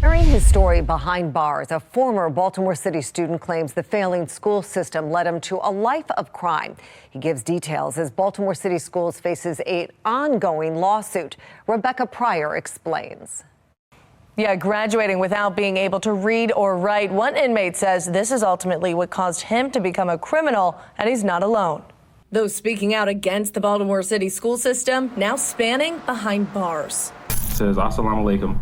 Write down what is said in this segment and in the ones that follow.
During his story behind bars, a former Baltimore City student claims the failing school system led him to a life of crime. He gives details as Baltimore City Schools faces an ongoing lawsuit. Rebecca Pryor explains. Yeah, graduating without being able to read or write. One inmate says this is ultimately what caused him to become a criminal, and he's not alone. Those speaking out against the Baltimore City school system now spanning behind bars. It says, Assalamu alaikum.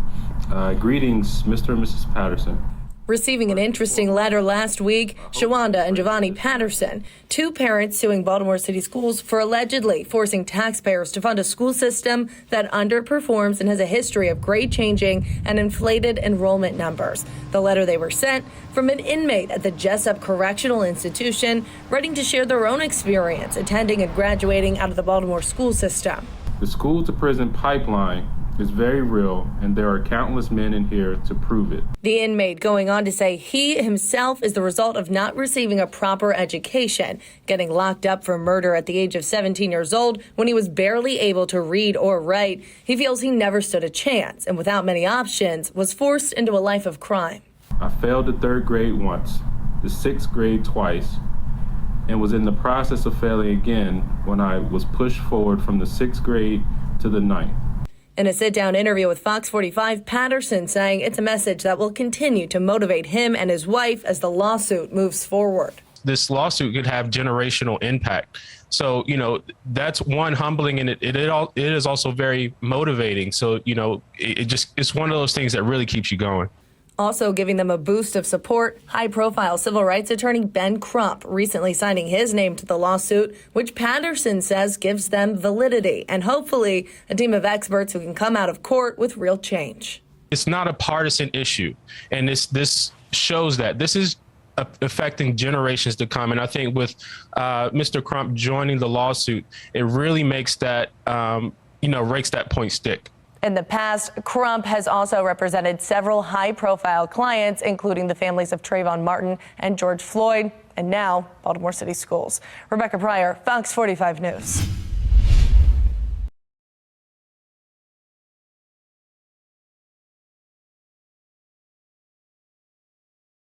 Greetings, Mr. and Mrs. Patterson. Receiving an interesting letter last week, Shawnda and Jovani Patterson, two parents suing Baltimore City schools for allegedly forcing taxpayers to fund a school system that underperforms and has a history of grade changing and inflated enrollment numbers. The letter they were sent from an inmate at the Jessup Correctional Institution, writing to share their own experience attending and graduating out of the Baltimore school system. The school to prison pipeline is very real, and there are countless men in here to prove it. The inmate going on to say he himself is the result of not receiving a proper education, getting locked up for murder at the age of 17 years old when he was barely able to read or write. He feels he never stood a chance and without many options was forced into a life of crime. I failed the 3rd grade once, the 6th grade twice, and was in the process of failing again when I was pushed forward from the 6th grade to the 9th. In a sit-down interview with Fox 45, Patterson saying it's a message that will continue to motivate him and his wife as the lawsuit moves forward. This lawsuit could have generational impact. So, that's one, humbling, and it is also very motivating. So, it's one of those things that really keeps you going. Also giving them a boost of support, high-profile civil rights attorney Ben Crump recently signing his name to the lawsuit, which Patterson says gives them validity and hopefully a team of experts who can come out of court with real change. It's not a partisan issue, and this shows that this is affecting generations to come. And I think with Mr. Crump joining the lawsuit, it really makes that, makes that point stick. In the past, Crump has also represented several high-profile clients, including the families of Trayvon Martin and George Floyd, and now Baltimore City Schools. Rebecca Pryor, Fox 45 News.